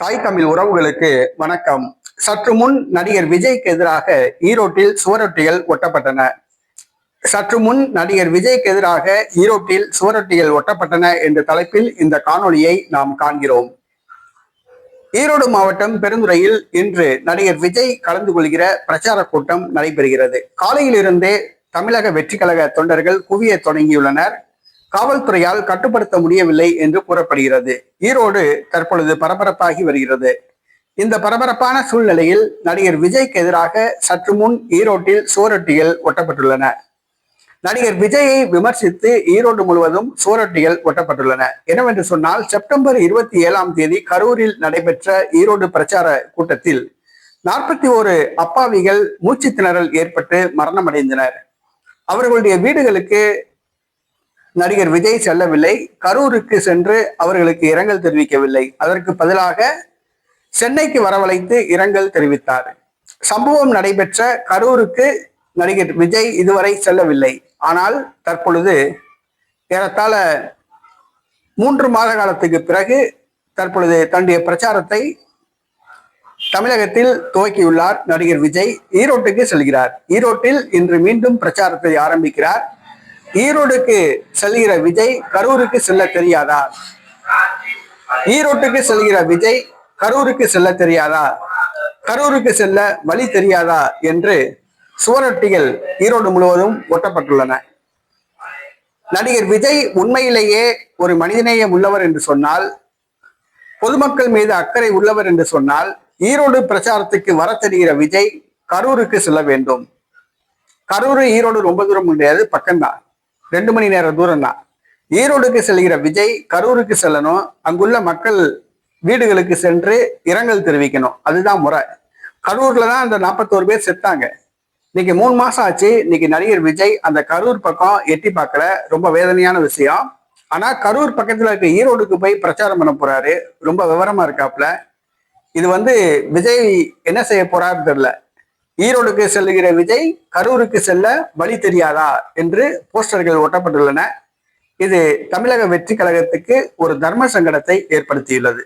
தாய் தமிழ் உறவுகளுக்கு வணக்கம். சற்று முன் நடிகர் விஜய்க்கு எதிராக ஈரோட்டில் சுவரொட்டிகள் ஒட்டப்பட்டன. என்ற தலைப்பில் இந்த காணொளியை நாம் காண்கிறோம். ஈரோடு மாவட்டம் பெருந்துறையில் இன்று நடிகர் விஜய் கலந்து கொள்கிற பிரச்சார கூட்டம் நடைபெறுகிறது. காலையிலிருந்தே தமிழக வெற்றி கழக தொண்டர்கள் குவிய தொடங்கியுள்ளனர். காவல்துறையால் கட்டுப்படுத்த முடியவில்லை என்று கூறப்படுகிறது. ஈரோடு தற்பொழுது பரபரப்பாகி வருகிறது. இந்த பரபரப்பான சூழ்நிலையில் நடிகர் விஜய்க்கு எதிராக சற்று முன் ஈரோட்டில் சுவரொட்டிகள் ஒட்டப்பட்டுள்ளன. நடிகர் விஜயை விமர்சித்து ஈரோடு முழுவதும் சுவரொட்டிகள் ஒட்டப்பட்டுள்ளன. என்னவென்று சொன்னால், செப்டம்பர் 27 கரூரில் நடைபெற்ற ஈரோடு பிரச்சார கூட்டத்தில் 41 அப்பாவிகள் மூச்சு திணறல் ஏற்பட்டு மரணமடைந்தனர். அவர்களுடைய வீடுகளுக்கு நடிகர் விஜய் செல்லவில்லை. கரூருக்கு சென்று அவர்களுக்கு இரங்கல் தெரிவிக்கவில்லை. அதற்கு பதிலாக சென்னைக்கு வரவழைத்து இரங்கல் தெரிவித்தார். சம்பவம் நடைபெற்ற கரூருக்கு நடிகர் விஜய் இதுவரை செல்லவில்லை. ஆனால் தற்பொழுது ஏறத்தாழ 3 மாத காலத்துக்கு பிறகு தற்பொழுது தன்னுடைய பிரச்சாரத்தை தமிழகத்தில் துவக்கியுள்ளார் நடிகர் விஜய். ஈரோட்டுக்கு செல்கிறார். ஈரோட்டில் இன்று மீண்டும் பிரச்சாரத்தை ஆரம்பிக்கிறார். ஈரோடுக்கு செல்கிற விஜய் கரூருக்கு செல்ல தெரியாதா? ஈரோட்டுக்கு செல்கிற விஜய் கரூருக்கு செல்ல தெரியாதா? கரூருக்கு செல்ல வழி தெரியாதா என்று சுவரொட்டிகள் ஈரோடு முழுவதும் ஒட்டப்பட்டுள்ளன. நடிகர் விஜய் உண்மையிலேயே ஒரு மனிதநேயம் உள்ளவர் என்று சொன்னால், பொதுமக்கள் மீது அக்கறை உள்ளவர் என்று சொன்னால், ஈரோடு பிரச்சாரத்துக்கு வர தெரிகிற விஜய் கரூருக்கு செல்ல வேண்டும். கரூர் ஈரோடு ரொம்ப தூரம் கிடையாது, பக்கம்தான், 2 மணி நேர தூரம் தான். ஈரோடுக்கு செல்கிற விஜய் கரூருக்கு செல்லணும். அங்குள்ள மக்கள் வீடுகளுக்கு சென்று இரங்கல் தெரிவிக்கணும். அதுதான் முறை. கரூர்ல தான் அந்த 41 பேர் செத்தாங்க. இன்னைக்கு 3 மாசம் ஆச்சு. இன்னைக்கு நடிகர் விஜய் அந்த கரூர் பக்கம் எட்டி பார்க்கல. ரொம்ப வேதனையான விஷயம். ஆனா கரூர் பக்கத்துல இருக்க ஈரோடுக்கு போய் பிரச்சாரம் பண்ண போறாரு. ரொம்ப விவரமா இருக்காப்ல. இது விஜய் என்ன செய்ய போறாருன்னு தெரியல. ஈரோடுக்கு செல்லுகிற விஜய் கரூருக்கு செல்ல வழி தெரியாதா என்று போஸ்டர்கள் ஒட்டப்பட்டுள்ளன. இது தமிழக வெற்றி கழகத்துக்கு ஒரு தர்ம சங்கடத்தை ஏற்படுத்தியுள்ளது.